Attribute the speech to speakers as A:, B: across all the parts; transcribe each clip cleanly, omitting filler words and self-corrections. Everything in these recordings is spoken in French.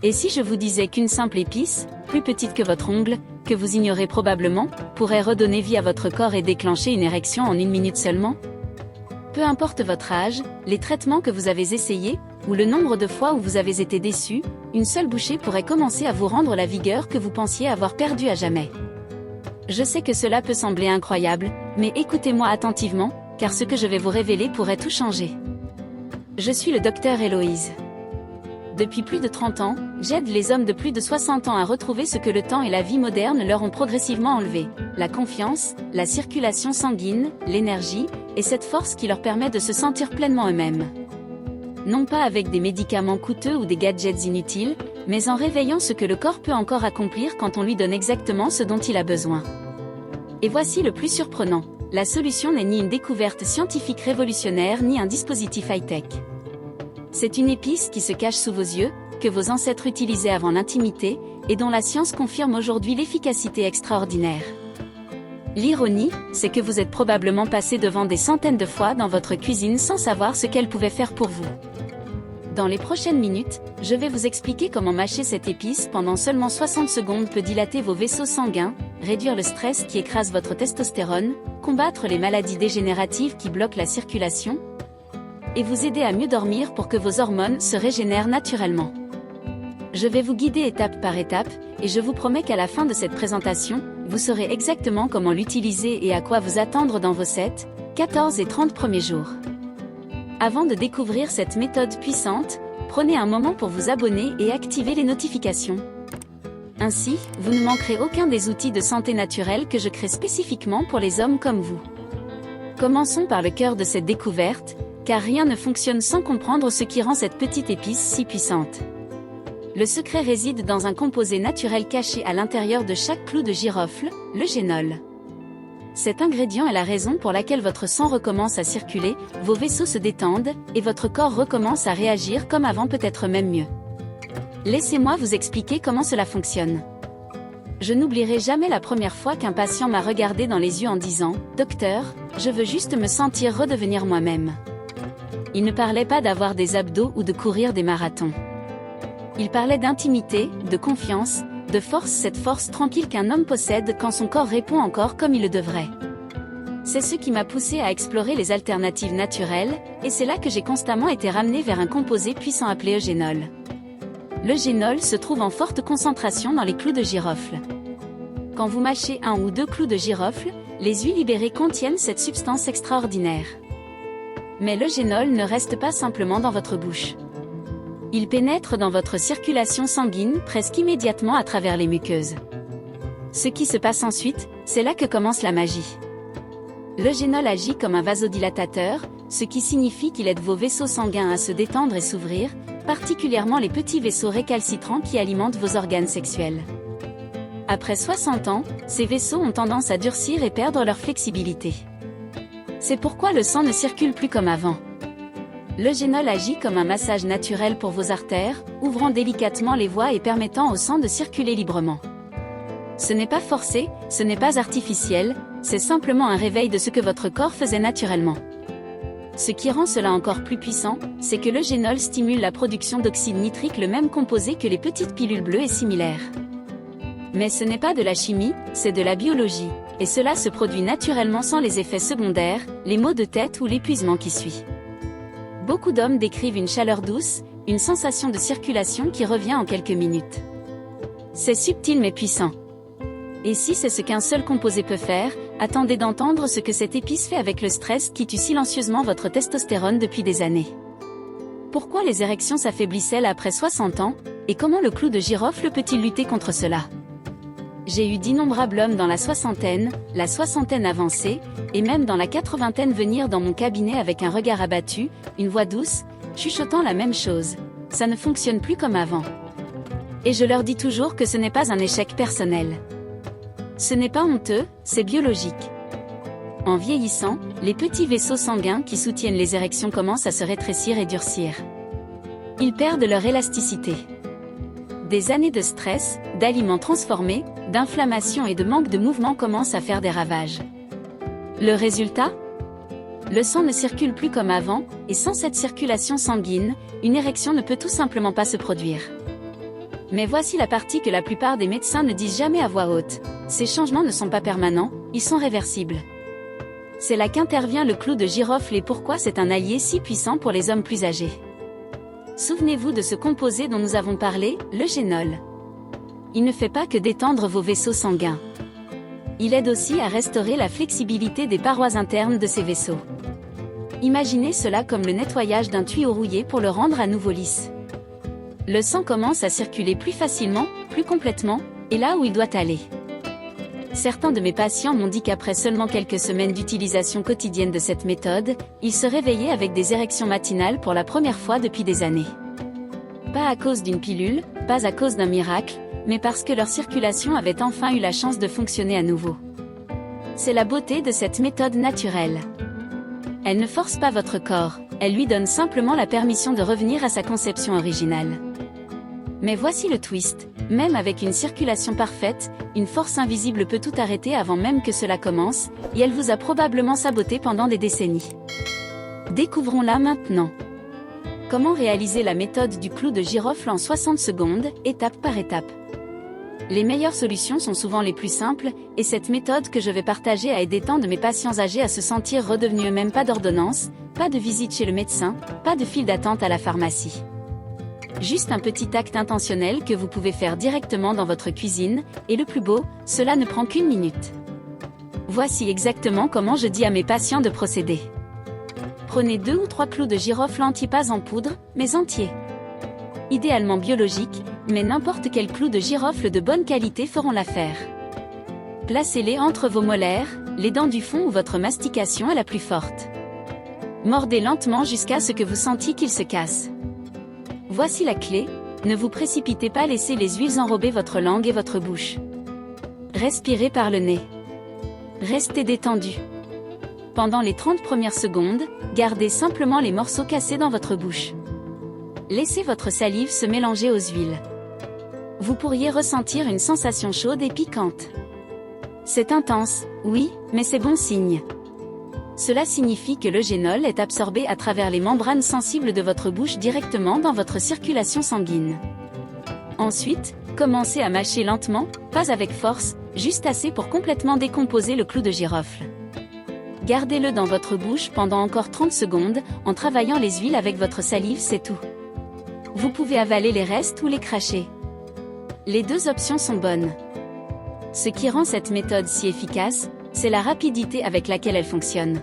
A: Et si je vous disais qu'une simple épice, plus petite que votre ongle, que vous ignorez probablement, pourrait redonner vie à votre corps et déclencher une érection en 1 minute seulement? Peu importe votre âge, les traitements que vous avez essayés, ou le nombre de fois où vous avez été déçu, une seule bouchée pourrait commencer à vous rendre la vigueur que vous pensiez avoir perdue à jamais. Je sais que cela peut sembler incroyable, mais écoutez-moi attentivement, car ce que je vais vous révéler pourrait tout changer. Je suis le docteur Héloïse. Depuis plus de 30 ans, j'aide les hommes de plus de 60 ans à retrouver ce que le temps et la vie moderne leur ont progressivement enlevé: la confiance, la circulation sanguine, l'énergie, et cette force qui leur permet de se sentir pleinement eux-mêmes. Non pas avec des médicaments coûteux ou des gadgets inutiles, mais en réveillant ce que le corps peut encore accomplir quand on lui donne exactement ce dont il a besoin. Et voici le plus surprenant: la solution n'est ni une découverte scientifique révolutionnaire ni un dispositif high-tech. C'est une épice qui se cache sous vos yeux, que vos ancêtres utilisaient avant l'intimité, et dont la science confirme aujourd'hui l'efficacité extraordinaire. L'ironie, c'est que vous êtes probablement passé devant des centaines de fois dans votre cuisine sans savoir ce qu'elle pouvait faire pour vous. Dans les prochaines minutes, je vais vous expliquer comment mâcher cette épice pendant seulement 60 secondes peut dilater vos vaisseaux sanguins, réduire le stress qui écrase votre testostérone, combattre les maladies dégénératives qui bloquent la circulation, et vous aider à mieux dormir pour que vos hormones se régénèrent naturellement. Je vais vous guider étape par étape, et je vous promets qu'à la fin de cette présentation, vous saurez exactement comment l'utiliser et à quoi vous attendre dans vos 7, 14 et 30 premiers jours. Avant de découvrir cette méthode puissante, prenez un moment pour vous abonner et activer les notifications. Ainsi, vous ne manquerez aucun des outils de santé naturelle que je crée spécifiquement pour les hommes comme vous. Commençons par le cœur de cette découverte, car rien ne fonctionne sans comprendre ce qui rend cette petite épice si puissante. Le secret réside dans un composé naturel caché à l'intérieur de chaque clou de girofle, le génol. Cet ingrédient est la raison pour laquelle votre sang recommence à circuler, vos vaisseaux se détendent, et votre corps recommence à réagir comme avant, peut-être même mieux. Laissez-moi vous expliquer comment cela fonctionne. Je n'oublierai jamais la première fois qu'un patient m'a regardé dans les yeux en disant « Docteur, je veux juste me sentir redevenir moi-même ». Il ne parlait pas d'avoir des abdos ou de courir des marathons. Il parlait d'intimité, de confiance, de force, cette force tranquille qu'un homme possède quand son corps répond encore comme il le devrait. C'est ce qui m'a poussé à explorer les alternatives naturelles, et c'est là que j'ai constamment été ramené vers un composé puissant appelé eugénol. L'eugénol se trouve en forte concentration dans les clous de girofle. Quand vous mâchez 1 ou 2 clous de girofle, les huiles libérées contiennent cette substance extraordinaire. Mais l'eugénol ne reste pas simplement dans votre bouche. Il pénètre dans votre circulation sanguine presque immédiatement à travers les muqueuses. Ce qui se passe ensuite, c'est là que commence la magie. L'eugénol agit comme un vasodilatateur, ce qui signifie qu'il aide vos vaisseaux sanguins à se détendre et s'ouvrir, particulièrement les petits vaisseaux récalcitrants qui alimentent vos organes sexuels. Après 60 ans, ces vaisseaux ont tendance à durcir et perdre leur flexibilité. C'est pourquoi le sang ne circule plus comme avant. L'eugénol agit comme un massage naturel pour vos artères, ouvrant délicatement les voies et permettant au sang de circuler librement. Ce n'est pas forcé, ce n'est pas artificiel, c'est simplement un réveil de ce que votre corps faisait naturellement. Ce qui rend cela encore plus puissant, c'est que l'eugénol stimule la production d'oxyde nitrique, le même composé que les petites pilules bleues et similaires. Mais ce n'est pas de la chimie, c'est de la biologie, et cela se produit naturellement sans les effets secondaires, les maux de tête ou l'épuisement qui suit. Beaucoup d'hommes décrivent une chaleur douce, une sensation de circulation qui revient en quelques minutes. C'est subtil mais puissant. Et si c'est ce qu'un seul composé peut faire, attendez d'entendre ce que cette épice fait avec le stress qui tue silencieusement votre testostérone depuis des années. Pourquoi les érections s'affaiblissent-elles après 60 ans, et comment le clou de girofle peut-il lutter contre cela? J'ai eu d'innombrables hommes dans la soixantaine avancée, et même dans la 80aine venir dans mon cabinet avec un regard abattu, une voix douce, chuchotant la même chose. Ça ne fonctionne plus comme avant. Et je leur dis toujours que ce n'est pas un échec personnel. Ce n'est pas honteux, c'est biologique. En vieillissant, les petits vaisseaux sanguins qui soutiennent les érections commencent à se rétrécir et durcir. Ils perdent leur élasticité. Des années de stress, d'aliments transformés, d'inflammation et de manque de mouvement commencent à faire des ravages. Le résultat ? Le sang ne circule plus comme avant, et sans cette circulation sanguine, une érection ne peut tout simplement pas se produire. Mais voici la partie que la plupart des médecins ne disent jamais à voix haute. Ces changements ne sont pas permanents, ils sont réversibles. C'est là qu'intervient le clou de girofle et pourquoi c'est un allié si puissant pour les hommes plus âgés. Souvenez-vous de ce composé dont nous avons parlé, le génol. Il ne fait pas que détendre vos vaisseaux sanguins. Il aide aussi à restaurer la flexibilité des parois internes de ces vaisseaux. Imaginez cela comme le nettoyage d'un tuyau rouillé pour le rendre à nouveau lisse. Le sang commence à circuler plus facilement, plus complètement, et là où il doit aller. Certains de mes patients m'ont dit qu'après seulement quelques semaines d'utilisation quotidienne de cette méthode, ils se réveillaient avec des érections matinales pour la première fois depuis des années. Pas à cause d'une pilule, pas à cause d'un miracle, mais parce que leur circulation avait enfin eu la chance de fonctionner à nouveau. C'est la beauté de cette méthode naturelle. Elle ne force pas votre corps, elle lui donne simplement la permission de revenir à sa conception originale. Mais voici le twist, même avec une circulation parfaite, une force invisible peut tout arrêter avant même que cela commence, et elle vous a probablement saboté pendant des décennies. Découvrons-la maintenant. Comment réaliser la méthode du clou de girofle en 60 secondes, étape par étape. Les meilleures solutions sont souvent les plus simples, et cette méthode que je vais partager a aidé tant de mes patients âgés à se sentir redevenus eux-mêmes. Pas d'ordonnance, pas de visite chez le médecin, pas de file d'attente à la pharmacie. Juste un petit acte intentionnel que vous pouvez faire directement dans votre cuisine, et le plus beau, cela ne prend qu'une minute. Voici exactement comment je dis à mes patients de procéder. Prenez 2 ou 3 clous de girofle entiers, pas en poudre, mais entiers. Idéalement biologiques, mais n'importe quel clou de girofle de bonne qualité feront l'affaire. Placez-les entre vos molaires, les dents du fond ou votre mastication est la plus forte. Mordez lentement jusqu'à ce que vous sentiez qu'ils se cassent. Voici la clé, ne vous précipitez pas, laissez les huiles enrober votre langue et votre bouche. Respirez par le nez. Restez détendu. Pendant les 30 premières secondes, gardez simplement les morceaux cassés dans votre bouche. Laissez votre salive se mélanger aux huiles. Vous pourriez ressentir une sensation chaude et piquante. C'est intense, oui, mais c'est bon signe. Cela signifie que le génol est absorbé à travers les membranes sensibles de votre bouche directement dans votre circulation sanguine. Ensuite, commencez à mâcher lentement, pas avec force, juste assez pour complètement décomposer le clou de girofle. Gardez-le dans votre bouche pendant encore 30 secondes, en travaillant les huiles avec votre salive, c'est tout. Vous pouvez avaler les restes ou les cracher. Les deux options sont bonnes. Ce qui rend cette méthode si efficace, c'est la rapidité avec laquelle elle fonctionne.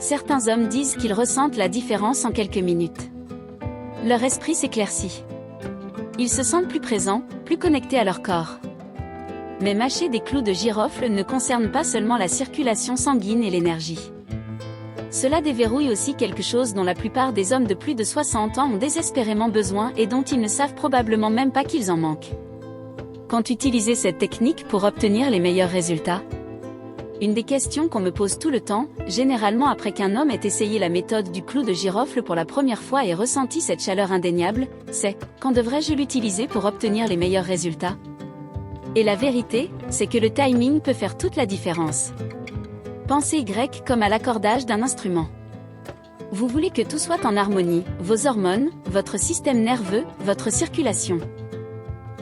A: Certains hommes disent qu'ils ressentent la différence en quelques minutes. Leur esprit s'éclaircit. Ils se sentent plus présents, plus connectés à leur corps. Mais mâcher des clous de girofle ne concerne pas seulement la circulation sanguine et l'énergie. Cela déverrouille aussi quelque chose dont la plupart des hommes de plus de 60 ans ont désespérément besoin et dont ils ne savent probablement même pas qu'ils en manquent. Quand utilisez cette technique pour obtenir les meilleurs résultats? Une des questions qu'on me pose tout le temps, généralement après qu'un homme ait essayé la méthode du clou de girofle pour la première fois et ressenti cette chaleur indéniable, c'est « Quand devrais-je l'utiliser pour obtenir les meilleurs résultats ?» Et la vérité, c'est que le timing peut faire toute la différence. Pensez Y comme à l'accordage d'un instrument. Vous voulez que tout soit en harmonie, vos hormones, votre système nerveux, votre circulation.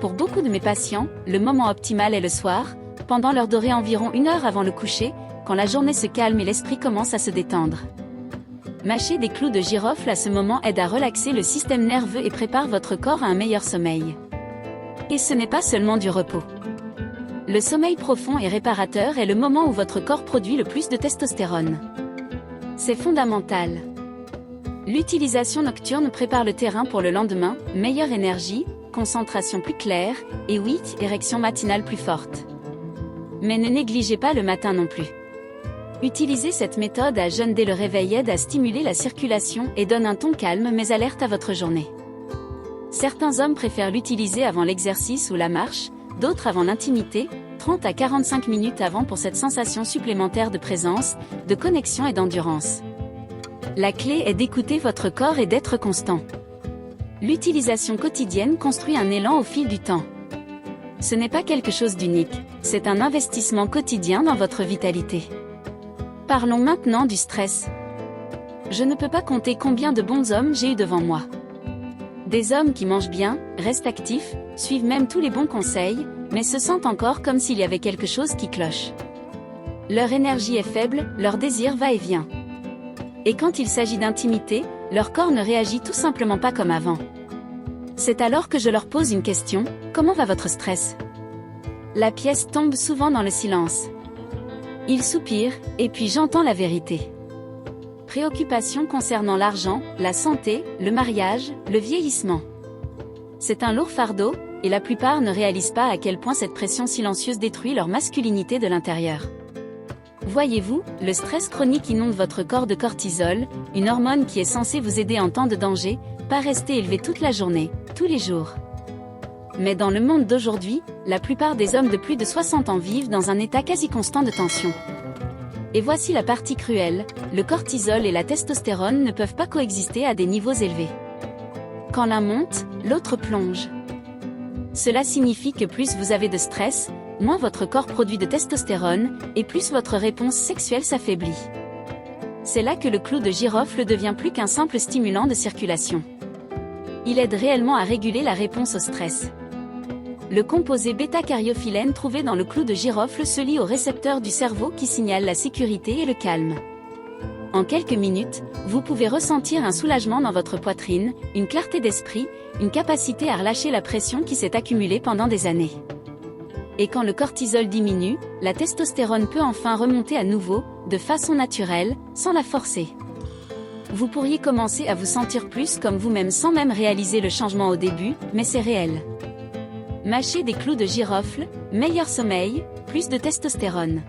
A: Pour beaucoup de mes patients, le moment optimal est le soir, pendant l'heure dorée environ 1 heure avant le coucher, quand la journée se calme et l'esprit commence à se détendre. Mâcher des clous de girofle à ce moment aide à relaxer le système nerveux et prépare votre corps à un meilleur sommeil. Et ce n'est pas seulement du repos. Le sommeil profond et réparateur est le moment où votre corps produit le plus de testostérone. C'est fondamental. L'utilisation nocturne prépare le terrain pour le lendemain, meilleure énergie, concentration plus claire, et oui, érection matinale plus forte. Mais ne négligez pas le matin non plus. Utilisez cette méthode à jeun dès le réveil aide à stimuler la circulation et donne un ton calme mais alerte à votre journée. Certains hommes préfèrent l'utiliser avant l'exercice ou la marche, d'autres avant l'intimité, 30 à 45 minutes avant pour cette sensation supplémentaire de présence, de connexion et d'endurance. La clé est d'écouter votre corps et d'être constant. L'utilisation quotidienne construit un élan au fil du temps. Ce n'est pas quelque chose d'unique, c'est un investissement quotidien dans votre vitalité. Parlons maintenant du stress. Je ne peux pas compter combien de bons hommes j'ai eu devant moi. Des hommes qui mangent bien, restent actifs, suivent même tous les bons conseils, mais se sentent encore comme s'il y avait quelque chose qui cloche. Leur énergie est faible, leur désir va et vient. Et quand il s'agit d'intimité, leur corps ne réagit tout simplement pas comme avant. C'est alors que je leur pose une question, comment va votre stress? La pièce tombe souvent dans le silence. Ils soupirent, et puis j'entends la vérité. Préoccupations concernant l'argent, la santé, le mariage, le vieillissement. C'est un lourd fardeau, et la plupart ne réalisent pas à quel point cette pression silencieuse détruit leur masculinité de l'intérieur. Voyez-vous, le stress chronique inonde votre corps de cortisol, une hormone qui est censée vous aider en temps de danger, pas rester élevé toute la journée, tous les jours. Mais dans le monde d'aujourd'hui, la plupart des hommes de plus de 60 ans vivent dans un état quasi constant de tension. Et voici la partie cruelle, le cortisol et la testostérone ne peuvent pas coexister à des niveaux élevés. Quand l'un monte, l'autre plonge. Cela signifie que plus vous avez de stress, moins votre corps produit de testostérone, et plus votre réponse sexuelle s'affaiblit. C'est là que le clou de girofle devient plus qu'un simple stimulant de circulation. Il aide réellement à réguler la réponse au stress. Le composé bêta-cariophyllène trouvé dans le clou de girofle se lie aux récepteurs du cerveau qui signalent la sécurité et le calme. En quelques minutes, vous pouvez ressentir un soulagement dans votre poitrine, une clarté d'esprit, une capacité à relâcher la pression qui s'est accumulée pendant des années. Et quand le cortisol diminue, la testostérone peut enfin remonter à nouveau, de façon naturelle, sans la forcer. Vous pourriez commencer à vous sentir plus comme vous-même sans même réaliser le changement au début, mais c'est réel. Mâcher des clous de girofle, meilleur sommeil, plus de testostérone.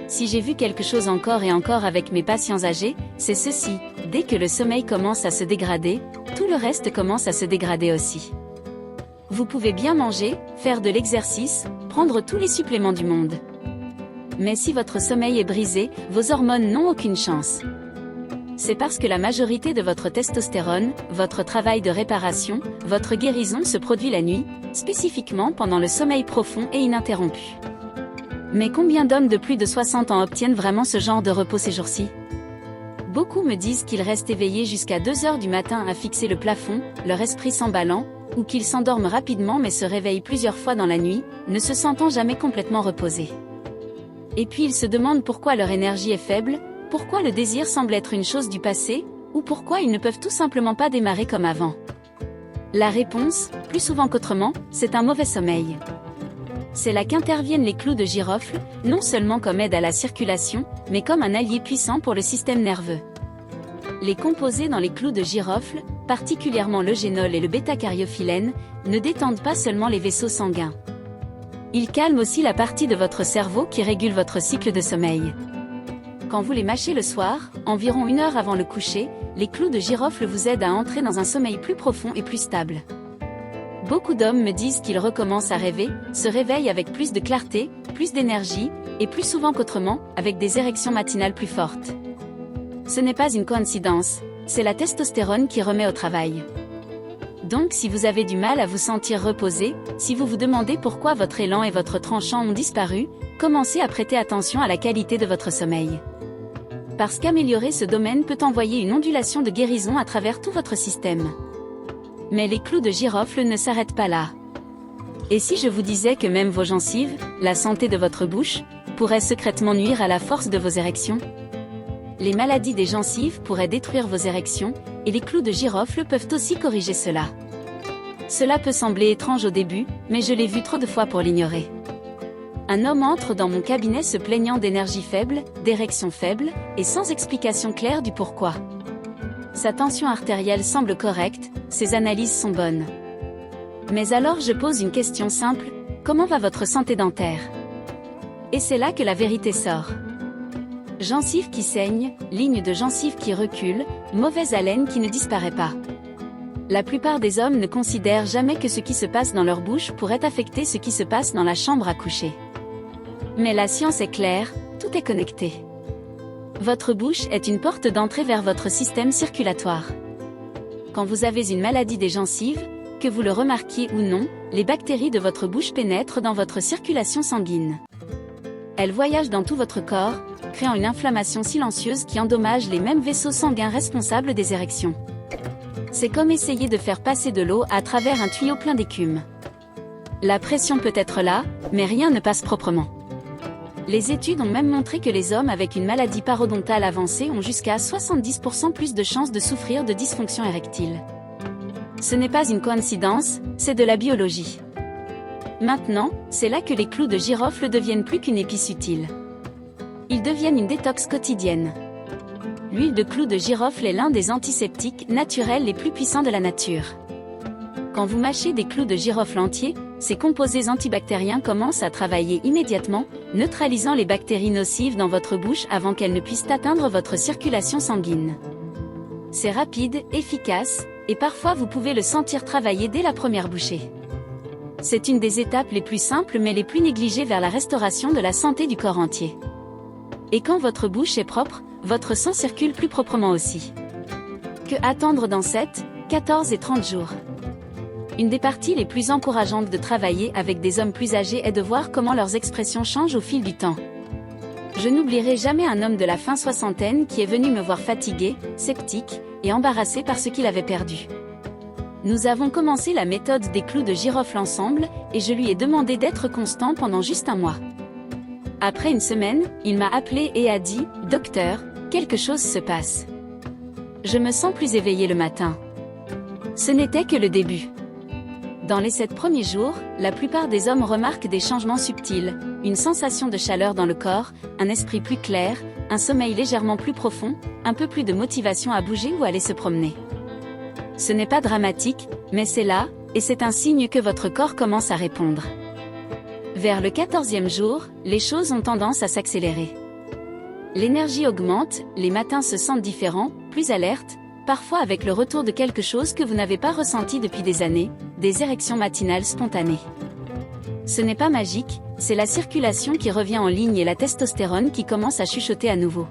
A: Si j'ai vu quelque chose encore et encore avec mes patients âgés, c'est ceci, dès que le sommeil commence à se dégrader, tout le reste commence à se dégrader aussi. Vous pouvez bien manger, faire de l'exercice, prendre tous les suppléments du monde. Mais si votre sommeil est brisé, vos hormones n'ont aucune chance. C'est parce que la majorité de votre testostérone, votre travail de réparation, votre guérison se produit la nuit, spécifiquement pendant le sommeil profond et ininterrompu. Mais combien d'hommes de plus de 60 ans obtiennent vraiment ce genre de repos ces jours-ci? Beaucoup me disent qu'ils restent éveillés jusqu'à 2 heures du matin à fixer le plafond, leur esprit s'emballant, ou qu'ils s'endorment rapidement mais se réveillent plusieurs fois dans la nuit, ne se sentant jamais complètement reposés. Et puis ils se demandent pourquoi leur énergie est faible, pourquoi le désir semble être une chose du passé, ou pourquoi ils ne peuvent tout simplement pas démarrer comme avant. La réponse, plus souvent qu'autrement, c'est un mauvais sommeil. C'est là qu'interviennent les clous de girofle, non seulement comme aide à la circulation, mais comme un allié puissant pour le système nerveux. Les composés dans les clous de girofle, particulièrement l'eugénol et le bêta-cariophyllène, ne détendent pas seulement les vaisseaux sanguins. Ils calment aussi la partie de votre cerveau qui régule votre cycle de sommeil. Quand vous les mâchez le soir, environ 1 heure avant le coucher, les clous de girofle vous aident à entrer dans un sommeil plus profond et plus stable. Beaucoup d'hommes me disent qu'ils recommencent à rêver, se réveillent avec plus de clarté, plus d'énergie, et plus souvent qu'autrement, avec des érections matinales plus fortes. Ce n'est pas une coïncidence, c'est la testostérone qui remet au travail. Donc si vous avez du mal à vous sentir reposé, si vous vous demandez pourquoi votre élan et votre tranchant ont disparu, commencez à prêter attention à la qualité de votre sommeil. Parce qu'améliorer ce domaine peut envoyer une ondulation de guérison à travers tout votre système. Mais les clous de girofle ne s'arrêtent pas là. Et si je vous disais que même vos gencives, la santé de votre bouche, pourraient secrètement nuire à la force de vos érections? Les maladies des gencives pourraient détruire vos érections, et les clous de girofle peuvent aussi corriger cela. Cela peut sembler étrange au début, mais je l'ai vu trop de fois pour l'ignorer. Un homme entre dans mon cabinet se plaignant d'énergie faible, d'érection faible, et sans explication claire du pourquoi. Sa tension artérielle semble correcte, ses analyses sont bonnes. Mais alors je pose une question simple, comment va votre santé dentaire? Et c'est là que la vérité sort. Gencives qui saignent, lignes de gencives qui reculent, mauvaise haleine qui ne disparaît pas. La plupart des hommes ne considèrent jamais que ce qui se passe dans leur bouche pourrait affecter ce qui se passe dans la chambre à coucher. Mais la science est claire, tout est connecté. Votre bouche est une porte d'entrée vers votre système circulatoire. Quand vous avez une maladie des gencives, que vous le remarquiez ou non, les bactéries de votre bouche pénètrent dans votre circulation sanguine. Elles voyagent dans tout votre corps, créant une inflammation silencieuse qui endommage les mêmes vaisseaux sanguins responsables des érections. C'est comme essayer de faire passer de l'eau à travers un tuyau plein d'écume. La pression peut être là, mais rien ne passe proprement. Les études ont même montré que les hommes avec une maladie parodontale avancée ont jusqu'à 70% plus de chances de souffrir de dysfonction érectile. Ce n'est pas une coïncidence, c'est de la biologie. Maintenant, c'est là que les clous de girofle deviennent plus qu'une épice utile. Ils deviennent une détox quotidienne. L'huile de clou de girofle est l'un des antiseptiques naturels les plus puissants de la nature. Quand vous mâchez des clous de girofle entiers, ces composés antibactériens commencent à travailler immédiatement, neutralisant les bactéries nocives dans votre bouche avant qu'elles ne puissent atteindre votre circulation sanguine. C'est rapide, efficace, et parfois vous pouvez le sentir travailler dès la première bouchée. C'est une des étapes les plus simples mais les plus négligées vers la restauration de la santé du corps entier. Et quand votre bouche est propre, votre sang circule plus proprement aussi. Que attendre dans 7, 14 et 30 jours? Une des parties les plus encourageantes de travailler avec des hommes plus âgés est de voir comment leurs expressions changent au fil du temps. Je n'oublierai jamais un homme de la fin soixantaine qui est venu me voir fatigué, sceptique et embarrassé par ce qu'il avait perdu. Nous avons commencé la méthode des clous de girofle ensemble, et je lui ai demandé d'être constant pendant juste un mois. Après une semaine, il m'a appelé et a dit « Docteur, quelque chose se passe. Je me sens plus éveillé le matin. » Ce n'était que le début. Dans les 7 premiers jours, la plupart des hommes remarquent des changements subtils, une sensation de chaleur dans le corps, un esprit plus clair, un sommeil légèrement plus profond, un peu plus de motivation à bouger ou aller se promener. Ce n'est pas dramatique, mais c'est là, et c'est un signe que votre corps commence à répondre. Vers le 14e jour, les choses ont tendance à s'accélérer. L'énergie augmente, les matins se sentent différents, plus alertes, parfois avec le retour de quelque chose que vous n'avez pas ressenti depuis des années, des érections matinales spontanées. Ce n'est pas magique, c'est la circulation qui revient en ligne et la testostérone qui commence à chuchoter à nouveau.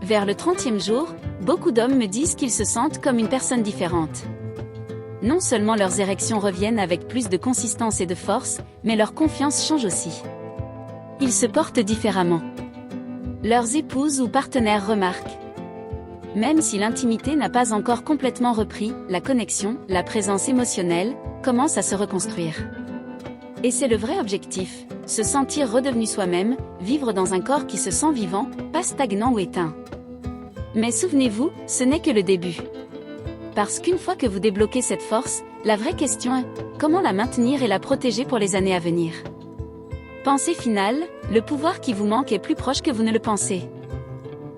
A: Vers le 30e jour, beaucoup d'hommes me disent qu'ils se sentent comme une personne différente. Non seulement leurs érections reviennent avec plus de consistance et de force, mais leur confiance change aussi. Ils se portent différemment. Leurs épouses ou partenaires remarquent. Même si l'intimité n'a pas encore complètement repris, la connexion, la présence émotionnelle, commence à se reconstruire. Et c'est le vrai objectif, se sentir redevenu soi-même, vivre dans un corps qui se sent vivant, pas stagnant ou éteint. Mais souvenez-vous, ce n'est que le début. Parce qu'une fois que vous débloquez cette force, la vraie question est, comment la maintenir et la protéger pour les années à venir? Pensée finale, le pouvoir qui vous manque est plus proche que vous ne le pensez.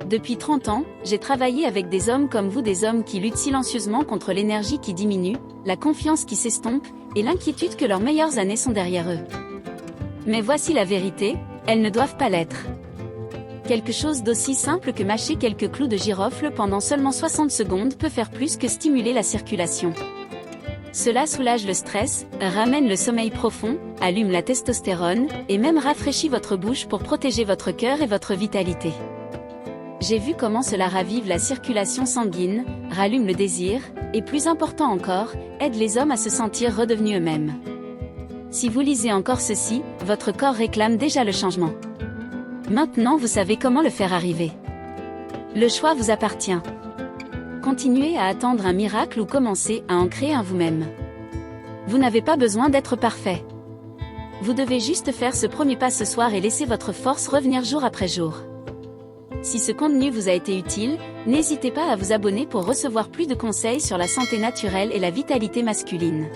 A: Depuis 30 ans, j'ai travaillé avec des hommes comme vous, des hommes qui luttent silencieusement contre l'énergie qui diminue, la confiance qui s'estompe, et l'inquiétude que leurs meilleures années sont derrière eux. Mais voici la vérité, elles ne doivent pas l'être. Quelque chose d'aussi simple que mâcher quelques clous de girofle pendant seulement 60 secondes peut faire plus que stimuler la circulation. Cela soulage le stress, ramène le sommeil profond, allume la testostérone, et même rafraîchit votre bouche pour protéger votre cœur et votre vitalité. J'ai vu comment cela ravive la circulation sanguine, rallume le désir, et plus important encore, aide les hommes à se sentir redevenus eux-mêmes. Si vous lisez encore ceci, votre corps réclame déjà le changement. Maintenant vous savez comment le faire arriver. Le choix vous appartient. Continuez à attendre un miracle ou commencez à en créer un vous-même. Vous n'avez pas besoin d'être parfait. Vous devez juste faire ce premier pas ce soir et laisser votre force revenir jour après jour. Si ce contenu vous a été utile, n'hésitez pas à vous abonner pour recevoir plus de conseils sur la santé naturelle et la vitalité masculine.